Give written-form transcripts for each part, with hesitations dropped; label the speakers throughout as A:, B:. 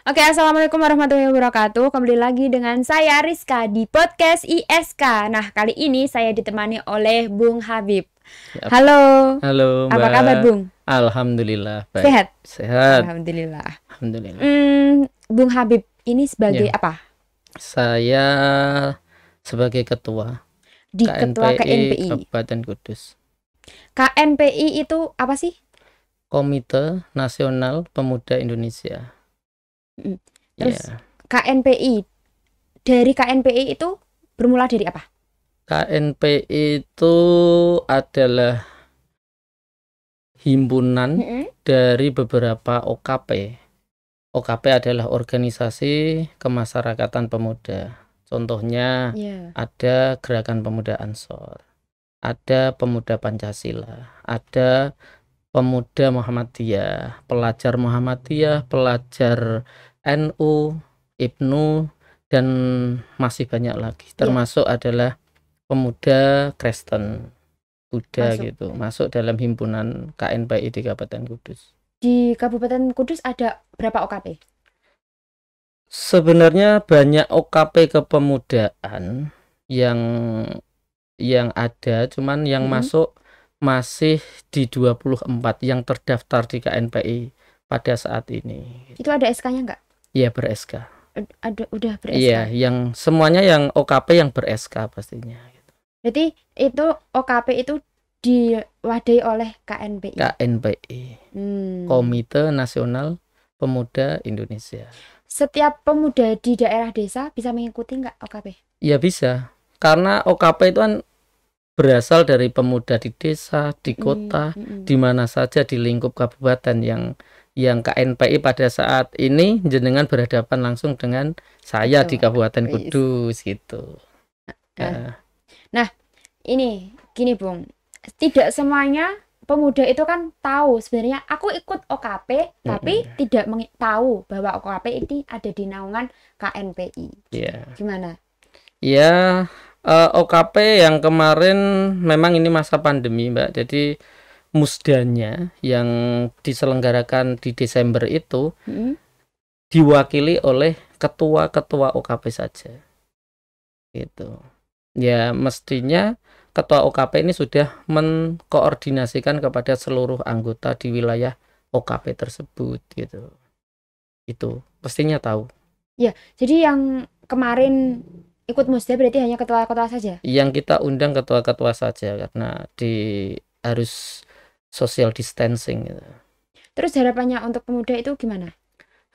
A: Oke, assalamualaikum warahmatullahi wabarakatuh. Kembali lagi dengan saya Rizka di podcast ISK. Nah, kali ini saya ditemani oleh Bung Habib.
B: Siap.
A: Halo.
B: Halo
A: Apa
B: Mbak.
A: kabar, Bung?
B: Alhamdulillah baik.
A: Sehat?
B: Sehat.
A: Alhamdulillah.
B: Alhamdulillah.
A: Bung Habib ini sebagai
B: Ya.
A: apa?
B: Saya sebagai ketua
A: Ketua KNPI.
B: Kabupaten Kudus.
A: KNPI itu apa sih?
B: Komite Nasional Pemuda Indonesia.
A: Terus
B: Ya.
A: KNPI. Dari KNPI itu bermula dari apa?
B: KNPI itu adalah himpunan dari beberapa OKP. OKP adalah organisasi kemasyarakatan pemuda. Contohnya ada Gerakan Pemuda Ansor, ada Pemuda Pancasila, ada Pemuda Muhammadiyah, pelajar Muhammadiyah, pelajar NU, IPNU, dan masih banyak lagi. Termasuk adalah Pemuda Kristen, Buddha gitu, masuk dalam himpunan KNPI di Kabupaten Kudus.
A: Di Kabupaten Kudus ada berapa OKP?
B: Sebenarnya banyak OKP kepemudaan yang ada, cuman yang masuk masih di 24 yang terdaftar di KNPI pada saat ini.
A: Itu ada SK-nya nggak?
B: Iya, ber-SK.
A: Udah ber-SK?
B: Iya, yang semuanya yang OKP yang ber-SK pastinya.
A: Berarti itu OKP itu diwadahi oleh KNPI?
B: KNPI, Komite Nasional Pemuda Indonesia.
A: Setiap pemuda di daerah desa bisa mengikuti nggak OKP?
B: Ya bisa, karena OKP itu kan berasal dari pemuda di desa, di kota, di mana saja di lingkup kabupaten yang KNPI pada saat ini jenengan berhadapan langsung dengan saya di Kabupaten Kudus gitu.
A: Nah, ini gini Bung, tidak semuanya pemuda itu kan tahu sebenarnya aku ikut OKP, tapi tidak tahu bahwa OKP ini ada di naungan KNPI. Gimana?
B: Ya, OKP yang kemarin memang ini masa pandemi, Mbak. Jadi musdanya yang diselenggarakan di Desember itu diwakili oleh ketua-ketua OKP saja. Gitu. Ya, mestinya ketua OKP ini sudah mengkoordinasikan kepada seluruh anggota di wilayah OKP tersebut gitu. Itu pastinya tahu.
A: Ya, jadi yang kemarin ikut musda berarti hanya ketua-ketua saja?
B: Yang kita undang ketua-ketua saja karena harus social distancing gitu.
A: Terus harapannya untuk pemuda itu gimana?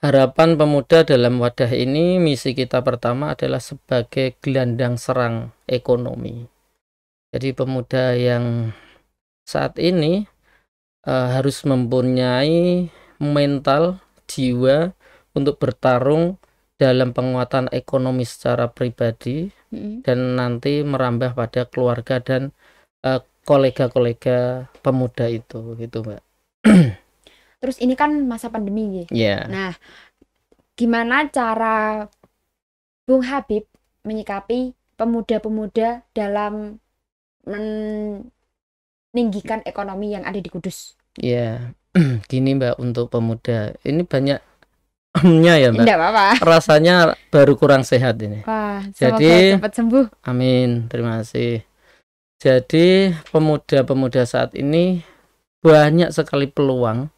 B: Harapan pemuda dalam wadah ini, misi kita pertama adalah sebagai gelandang serang ekonomi. Jadi pemuda yang saat ini harus mempunyai mental, jiwa untuk bertarung dalam penguatan ekonomi secara pribadi dan nanti merambah pada keluarga dan kolega-kolega pemuda itu gitu, Mbak.
A: Terus ini kan masa pandemi
B: ya.
A: Nah, gimana cara Bung Habib menyikapi pemuda-pemuda dalam meninggikan ekonomi yang ada di Kudus?
B: Ya, gini Mbak, untuk pemuda ini banyak ya Mbak.
A: Tidak apa-apa.
B: Rasanya baru kurang sehat ini.
A: Wah, jadi cepat sembuh.
B: Amin, terima kasih. Jadi pemuda-pemuda saat ini banyak sekali peluang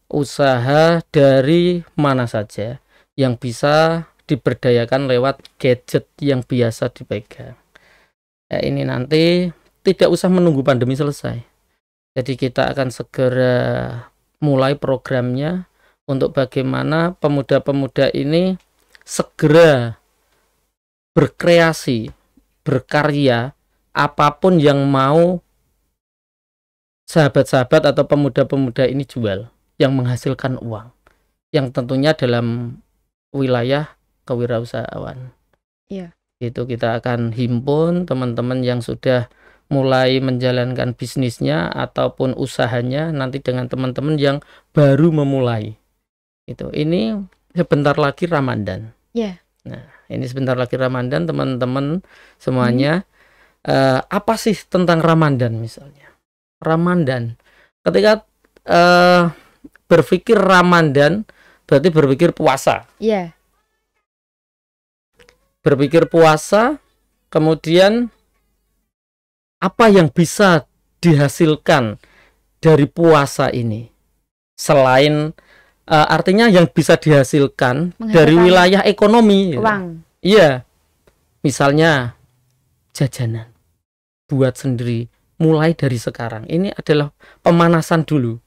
B: usaha dari mana saja yang bisa diberdayakan lewat gadget yang biasa dipegang. Ya, ini nanti tidak usah menunggu pandemi selesai. Jadi kita akan segera mulai programnya untuk bagaimana pemuda-pemuda ini segera berkreasi, berkarya, apapun yang mau sahabat-sahabat atau pemuda-pemuda ini jual, yang menghasilkan uang, yang tentunya dalam wilayah kewirausahaan. Itu kita akan himpun teman-teman yang sudah mulai menjalankan bisnisnya ataupun usahanya nanti dengan teman-teman yang baru memulai. Ini sebentar lagi Ramadan. Nah, ini sebentar lagi Ramadan, teman-teman semuanya. Apa sih tentang Ramadan misalnya? Ramadan, ketika berpikir Ramadan, berarti berpikir puasa.
A: Iya.
B: Berpikir puasa, kemudian apa yang bisa dihasilkan dari puasa ini? Selain artinya yang bisa dihasilkan dari wilayah ekonomi.
A: Uang.
B: Iya. Misalnya jajanan buat sendiri mulai dari sekarang. Ini adalah pemanasan dulu.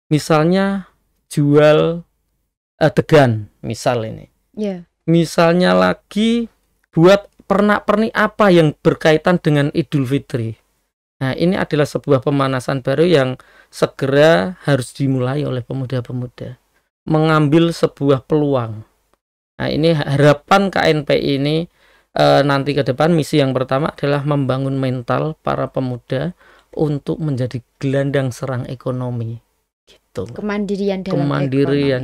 B: Misalnya jual degan, misal ini.
A: Yeah.
B: Misalnya lagi buat pernak-pernik apa yang berkaitan dengan Idul Fitri. Nah, ini adalah sebuah pemanasan baru yang segera harus dimulai oleh pemuda-pemuda. Mengambil sebuah peluang. Nah, ini harapan KNP ini nanti ke depan misi yang pertama adalah membangun mental para pemuda untuk menjadi gelandang serang ekonomi. Gitu.
A: Kemandirian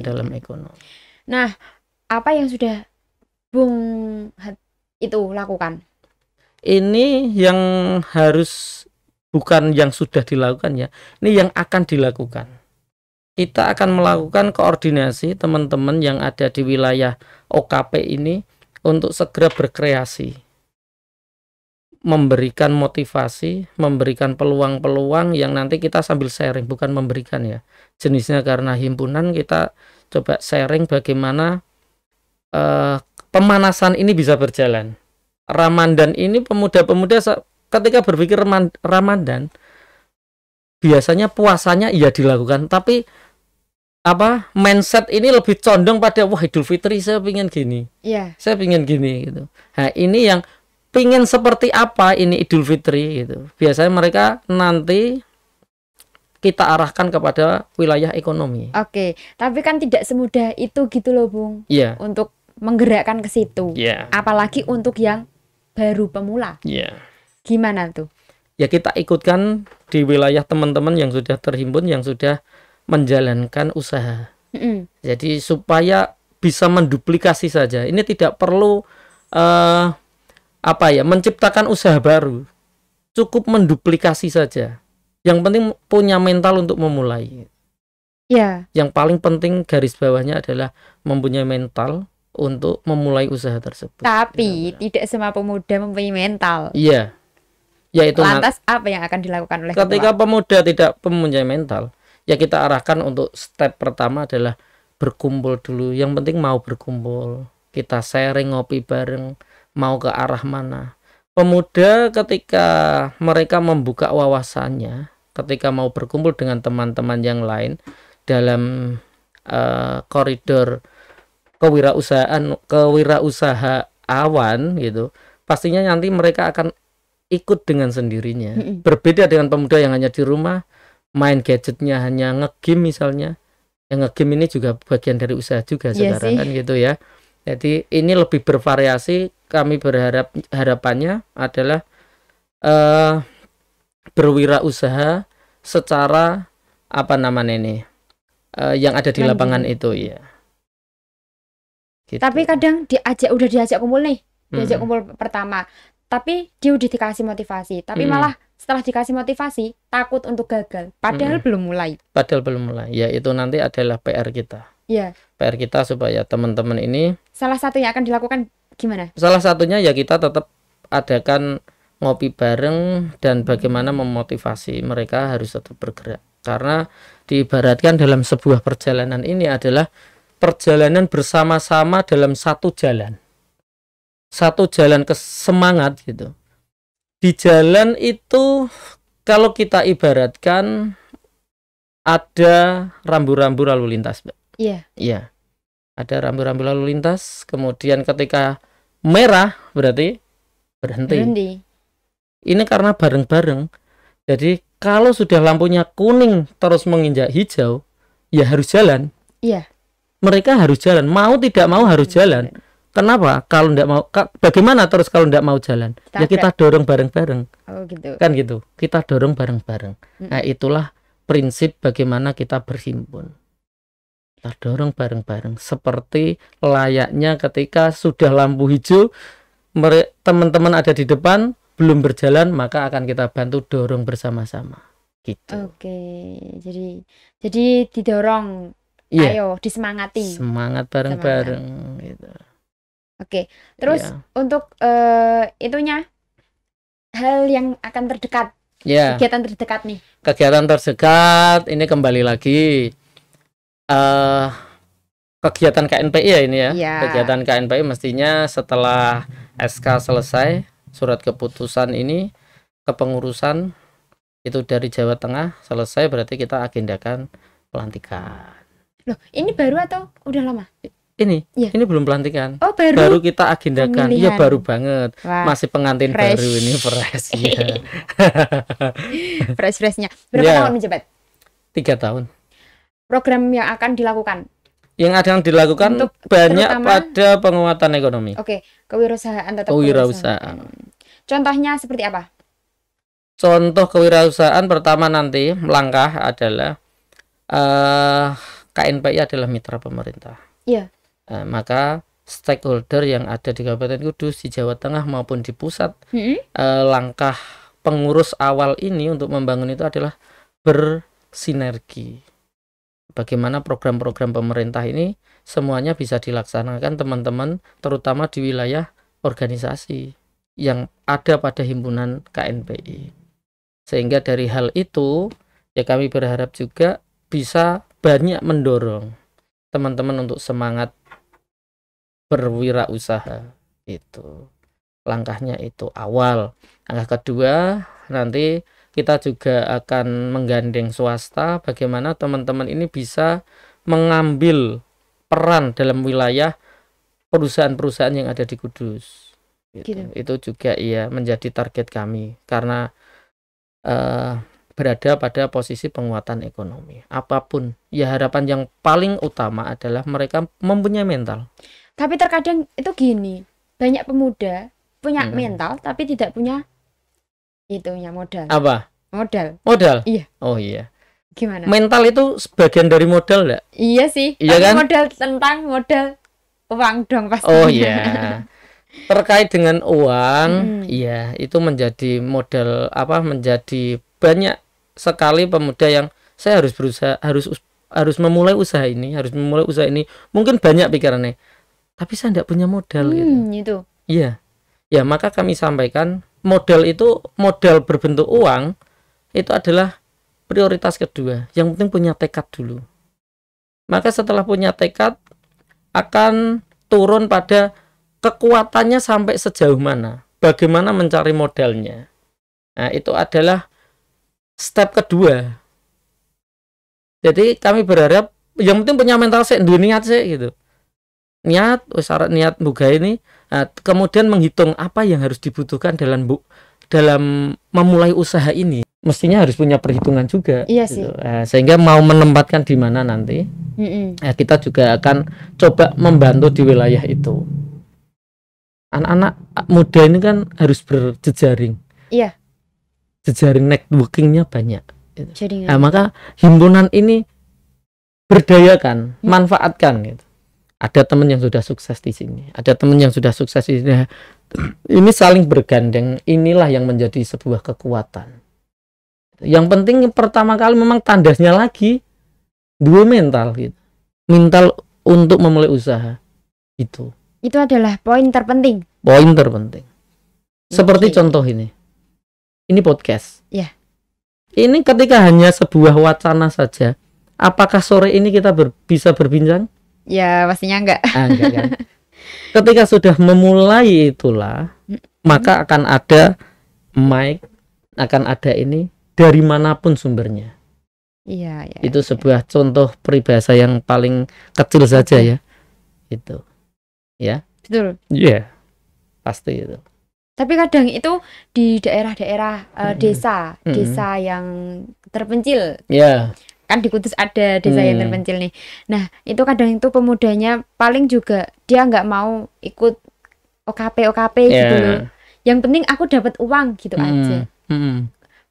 B: dalam ekonomi.
A: Nah, apa yang sudah Bung itu lakukan?
B: Ini yang harus, bukan yang sudah dilakukan ya, ini yang akan dilakukan. Kita akan melakukan koordinasi teman-teman yang ada di wilayah OKP ini untuk segera berkreasi, memberikan motivasi, memberikan peluang-peluang yang nanti kita sambil sharing, bukan memberikan ya. Jenisnya karena himpunan kita coba sharing bagaimana pemanasan ini bisa berjalan. Ramadan ini pemuda-pemuda ketika berpikir Ramadan, biasanya puasanya iya dilakukan, tapi mindset ini lebih condong pada wah Idul Fitri saya pingin gini, saya pingin gini gitu. Nah, ini yang pingin seperti apa ini Idul Fitri gitu. Biasanya mereka nanti kita arahkan kepada wilayah ekonomi.
A: Oke, tapi kan tidak semudah itu gitu loh, Bung.
B: Iya.
A: Untuk menggerakkan ke situ.
B: Iya.
A: Apalagi untuk yang baru pemula.
B: Iya.
A: Gimana tuh?
B: Ya kita ikutkan di wilayah teman-teman yang sudah terhimpun, yang sudah menjalankan usaha. Jadi supaya bisa menduplikasi saja. Ini tidak perlu menciptakan usaha baru. Cukup menduplikasi saja. Yang penting punya mental untuk memulai.
A: Ya.
B: Yang paling penting garis bawahnya adalah mempunyai mental untuk memulai usaha tersebut.
A: Tapi tidak semua pemuda mempunyai mental.
B: Iya. Yaitu
A: lantas apa yang akan dilakukan oleh
B: ketika pemuda tidak mempunyai mental, ya kita arahkan untuk step pertama adalah berkumpul dulu. Yang penting mau berkumpul. Kita sharing, ngopi bareng, mau ke arah mana. Pemuda ketika mereka membuka wawasannya, ketika mau berkumpul dengan teman-teman yang lain dalam koridor kewirausahaan gitu, pastinya nanti mereka akan ikut dengan sendirinya. Berbeda dengan pemuda yang hanya di rumah main gadgetnya, hanya ngegame misalnya. Yang ngegame ini juga bagian dari usaha juga sekarang kan gitu ya. Jadi ini lebih bervariasi. Kami harapannya adalah berwirausaha secara yang ada di lapangan itu ya.
A: Gitu. Tapi kadang udah diajak kumpul nih, diajak kumpul pertama, tapi dia udah dikasih motivasi, tapi malah setelah dikasih motivasi takut untuk gagal, padahal belum mulai.
B: Ya itu nanti adalah PR kita.
A: Iya.
B: PR kita supaya teman-teman ini.
A: Salah satu yang akan dilakukan gimana?
B: Salah satunya ya kita tetap adakan ngopi bareng dan bagaimana memotivasi mereka harus tetap bergerak. Karena diibaratkan dalam sebuah perjalanan ini adalah perjalanan bersama-sama dalam satu jalan semangat gitu. Di jalan itu kalau kita ibaratkan ada rambu-rambu lalu lintas, Mbak. Iya. Ada rambu-rambu lalu lintas, kemudian ketika merah berarti berhenti. Ini karena bareng-bareng. Jadi kalau sudah lampunya kuning terus menginjak hijau, ya harus jalan.
A: Iya.
B: Mereka harus jalan, mau tidak mau harus jalan. Kenapa? Kalau tidak mau, bagaimana terus kalau tidak mau jalan? Ya kita dorong bareng-bareng.
A: Oh gitu.
B: Kan gitu. Kita dorong bareng-bareng. Nah, itulah prinsip bagaimana kita berhimpun. Kita dorong bareng-bareng seperti layaknya ketika sudah lampu hijau, teman-teman ada di depan belum berjalan, maka akan kita bantu dorong bersama-sama. Gitu.
A: Oke. Jadi didorong Ayo disemangati.
B: Semangat bareng-bareng gitu.
A: Oke. Terus untuk itunya hal yang akan terdekat. Kegiatan terdekat nih.
B: Kegiatan terdekat ini kembali lagi kegiatan KNPI ya ini ya. Kegiatan KNPI mestinya setelah SK selesai, surat keputusan ini kepengurusan itu dari Jawa Tengah selesai, berarti kita agendakan pelantikan.
A: Loh, ini baru atau udah lama?
B: Ini belum pelantikan.
A: Oh,
B: baru kita agendakan. Iya, baru banget. Wah, masih pengantin fresh. Baru ini fresh ya.
A: Fresh-freshnya. Berapa tahun menjabat?
B: 3 tahun.
A: Program yang akan dilakukan?
B: Yang akan dilakukan untuk banyak pada penguatan ekonomi.
A: Oke, kewirausahaan tetap
B: kewirausahaan.
A: Contohnya seperti apa?
B: Contoh kewirausahaan pertama nanti langkah adalah KNPI adalah mitra pemerintah.
A: Iya.
B: Maka stakeholder yang ada di Kabupaten Kudus, di Jawa Tengah maupun di pusat, langkah pengurus awal ini untuk membangun itu adalah bersinergi. Bagaimana program-program pemerintah ini semuanya bisa dilaksanakan teman-teman, terutama di wilayah organisasi yang ada pada himpunan KNPI. Sehingga dari hal itu ya kami berharap juga bisa banyak mendorong teman-teman untuk semangat berwirausaha. Itu langkahnya itu awal. Langkah kedua, nanti kita juga akan menggandeng swasta, bagaimana teman-teman ini bisa mengambil peran dalam wilayah perusahaan-perusahaan yang ada di Kudus. Gitu. Itu juga menjadi target kami karena berada pada posisi penguatan ekonomi. Apapun, harapan yang paling utama adalah mereka mempunyai mental.
A: Tapi terkadang itu gini, banyak pemuda punya mental tapi tidak punya modal.
B: Apa?
A: Modal? Iya.
B: Oh iya.
A: Gimana?
B: Mental itu sebagian dari modal enggak?
A: Iya sih.
B: Iya kan?
A: Modal uang dong pasti.
B: Oh iya. Terkait dengan uang, itu menjadi modal menjadi banyak sekali pemuda yang saya harus berusaha, harus memulai usaha ini, Mungkin banyak pikirannya. Tapi saya tidak punya modal
A: gitu.
B: Iya. Ya, maka kami sampaikan modal itu, modal berbentuk uang itu adalah prioritas kedua. Yang penting punya tekad dulu. Maka setelah punya tekad akan turun pada kekuatannya sampai sejauh mana. Bagaimana mencari modalnya. Nah, itu adalah step kedua. Jadi kami berharap yang penting punya mental sih, niat sih gitu. Syarat niat buka ini, kemudian menghitung apa yang harus dibutuhkan dalam memulai usaha ini. Mestinya harus punya perhitungan juga.
A: Iya sih.
B: Gitu. Sehingga mau menempatkan di mana nanti, kita juga akan coba membantu di wilayah itu. Anak-anak muda ini kan harus berjejaring.
A: Iya.
B: Jejaring networkingnya banyak.
A: Gitu.
B: Maka himpunan ini berdayakan, manfaatkan. Gitu. Ada teman yang sudah sukses di sini, ada teman yang sudah sukses di sini. Ini saling bergandeng. Inilah yang menjadi sebuah kekuatan. Yang penting pertama kali memang tandasnya lagi dua mental gitu. Mental untuk memulai usaha itu.
A: Itu adalah poin terpenting.
B: Seperti contoh ini. Ini podcast.
A: Ya.
B: Ini ketika hanya sebuah wacana saja, apakah sore ini kita bisa berbincang?
A: Ya, pastinya enggak.
B: Enggak kan. Ketika sudah memulai itulah, maka akan ada mic, akan ada ini dari manapun sumbernya.
A: Iya.
B: Itu sebuah contoh peribahasa yang paling kecil saja ya. Itu. Ya.
A: Betul.
B: Iya. Pasti itu.
A: Tapi kadang itu di daerah-daerah desa yang terpencil.
B: Iya.
A: Kan di Kudus ada desa yang terpencil nih. Nah, itu kadang itu pemudanya paling juga dia nggak mau ikut OKP gitu loh. Yang penting aku dapat uang gitu aja.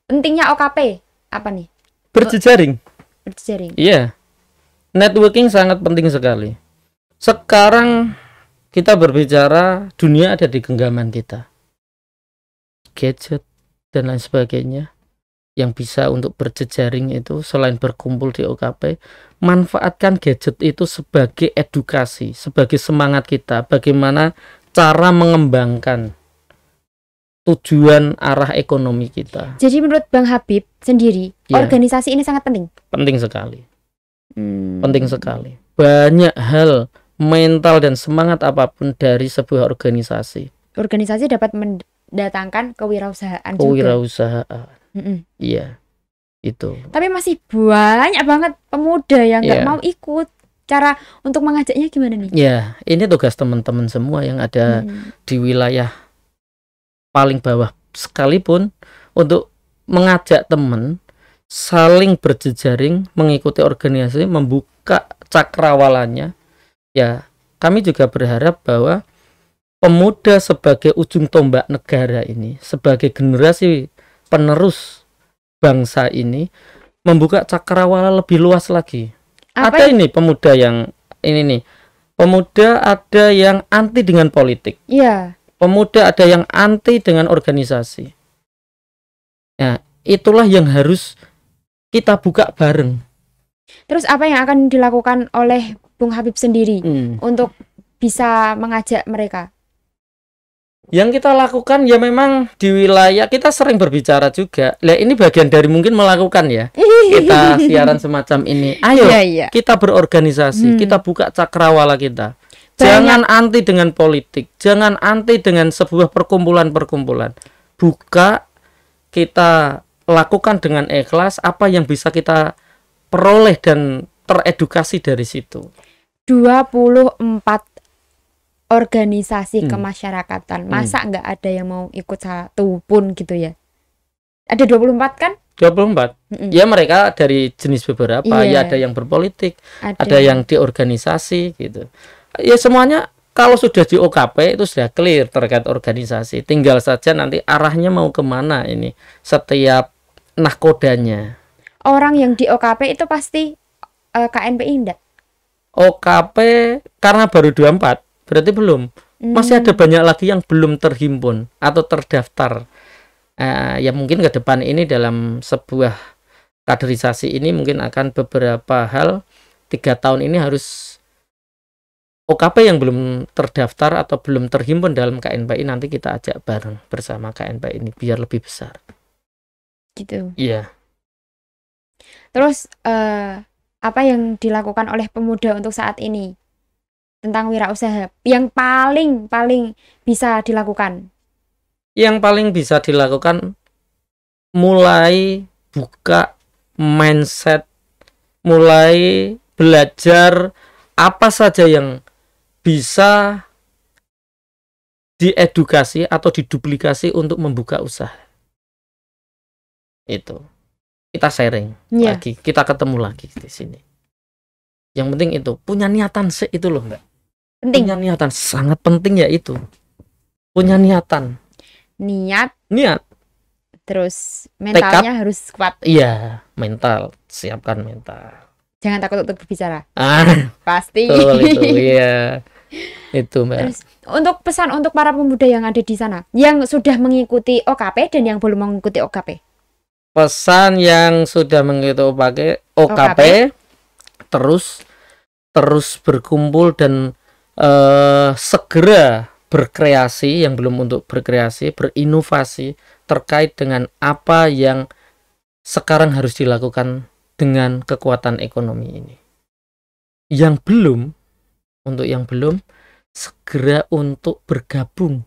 A: Pentingnya OKP apa nih?
B: Berjejaring. Iya. Networking sangat penting sekali. Sekarang kita berbicara dunia ada di genggaman kita. Gadget dan lain sebagainya. yang bisa untuk berjejaring itu selain berkumpul di OKP, manfaatkan gadget itu sebagai edukasi, sebagai semangat kita bagaimana cara mengembangkan tujuan arah ekonomi kita.
A: Jadi menurut Bang Habib sendiri, organisasi ini sangat penting.
B: Penting sekali. Penting sekali. Banyak hal mental dan semangat apapun dari sebuah organisasi.
A: Organisasi dapat mendatangkan kewirausahaan
B: juga. Iya, itu.
A: Tapi masih banyak banget pemuda yang nggak mau ikut. Cara untuk mengajaknya gimana nih?
B: Ya, ini tugas teman-teman semua yang ada di wilayah paling bawah sekalipun untuk mengajak teman saling berjejaring, mengikuti organisasi, membuka cakrawalannya. Ya, kami juga berharap bahwa pemuda sebagai ujung tombak negara ini, sebagai generasi penerus bangsa ini, membuka cakrawala lebih luas lagi. Ada ini pemuda yang ini nih, pemuda ada yang anti dengan politik.
A: Iya.
B: Pemuda ada yang anti dengan organisasi. Nah, itulah yang harus kita buka bareng.
A: Terus apa yang akan dilakukan oleh Bung Habib sendiri untuk bisa mengajak mereka?
B: Yang kita lakukan ya memang di wilayah kita sering berbicara juga. Lah ini bagian dari mungkin melakukan ya. Kita siaran semacam ini. Ayo kita berorganisasi, kita buka cakrawala kita. Jangan anti dengan politik, jangan anti dengan sebuah perkumpulan-perkumpulan. Buka, kita lakukan dengan ikhlas apa yang bisa kita peroleh dan teredukasi dari situ. 24 organisasi kemasyarakatan. Masa nggak ada yang mau ikut satu pun gitu ya? Ada 24 kan? 24. Ya mereka dari jenis beberapa, ya ada yang berpolitik, ada yang di organisasi gitu. Ya semuanya kalau sudah di OKP itu sudah clear terkait organisasi. Tinggal saja nanti arahnya mau kemana ini setiap nahkodanya.
A: Orang yang di OKP itu pasti KNPI enggak?
B: OKP karena baru 24 berarti belum. Masih ada banyak lagi yang belum terhimpun atau terdaftar. Ya mungkin ke depan ini dalam sebuah kaderisasi ini mungkin akan beberapa hal 3 tahun ini harus OKP yang belum terdaftar atau belum terhimpun dalam KNPI nanti kita ajak bareng bersama KNPI ini biar lebih besar.
A: Gitu.
B: Iya.
A: Terus apa yang dilakukan oleh pemuda untuk saat ini tentang wirausaha yang paling bisa dilakukan?
B: Yang paling bisa dilakukan mulai buka mindset, mulai belajar apa saja yang bisa diedukasi atau diduplikasi untuk membuka usaha. Itu kita sharing lagi, kita ketemu lagi di sini. Yang penting itu punya niatan itu loh Mbak.
A: Penting.
B: Punya niatan sangat penting ya itu. Punya niat.
A: Terus mentalnya harus kuat.
B: Iya, mental, siapkan mental.
A: Jangan takut untuk berbicara. Pasti.
B: Betul itu, iya. Itu Mbak.
A: Terus, untuk pesan untuk para pemuda yang ada di sana, yang sudah mengikuti OKP dan yang belum mengikuti OKP.
B: Pesan yang sudah mengikuti OKP terus berkumpul dan segera berkreasi, yang belum untuk berkreasi, berinovasi terkait dengan apa yang sekarang harus dilakukan dengan kekuatan ekonomi ini. Yang belum segera untuk bergabung.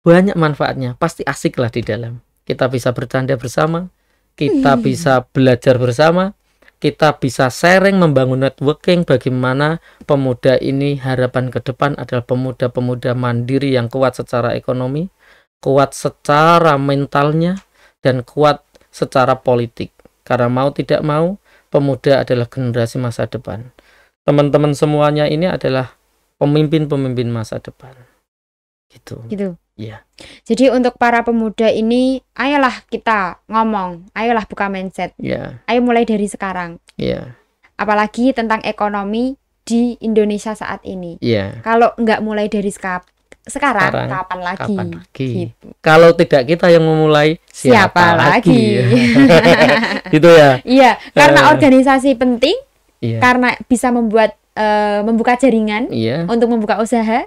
B: Banyak manfaatnya, pasti asik lah di dalam. Kita bisa bercanda bersama, kita bisa belajar bersama, kita bisa sharing, membangun networking. Bagaimana pemuda ini harapan ke depan adalah pemuda-pemuda mandiri yang kuat secara ekonomi, kuat secara mentalnya, dan kuat secara politik. Karena mau tidak mau, pemuda adalah generasi masa depan. Teman-teman semuanya ini adalah pemimpin-pemimpin masa depan. Gitu. Ya.
A: Jadi untuk para pemuda ini, ayolah kita ngomong, ayolah buka mindset. Ayo mulai dari sekarang. Apalagi tentang ekonomi di Indonesia saat ini. Kalau nggak mulai dari sekarang kapan lagi?
B: Gitu. Kalau tidak kita yang memulai, siapa lagi? Gitu ya.
A: Iya, karena organisasi penting, karena bisa membuka jaringan untuk membuka usaha.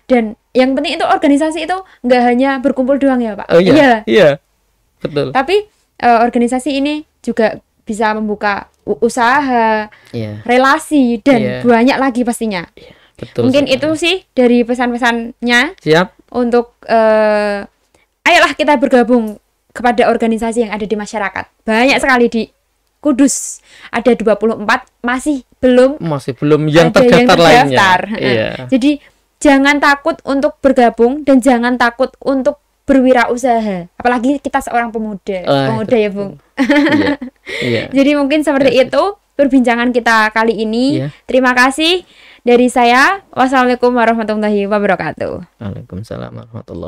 A: Dan yang penting itu organisasi itu nggak hanya berkumpul doang ya Pak.
B: Oh iya, betul.
A: Tapi organisasi ini juga bisa membuka usaha, relasi, dan banyak lagi pastinya.
B: Betul.
A: Mungkin itu sih dari pesan-pesannya.
B: Siap.
A: Untuk ayolah kita bergabung kepada organisasi yang ada di masyarakat. Banyak sekali di Kudus. Ada 24, masih belum
B: yang terdaftar lainnya.
A: Jadi jangan takut untuk bergabung dan jangan takut untuk berwirausaha. Apalagi kita seorang pemuda. Pemuda ya, Bung. Jadi mungkin seperti itu perbincangan kita kali ini. Terima kasih dari saya. Wassalamualaikum warahmatullahi wabarakatuh.
B: Waalaikumsalam warahmatullahi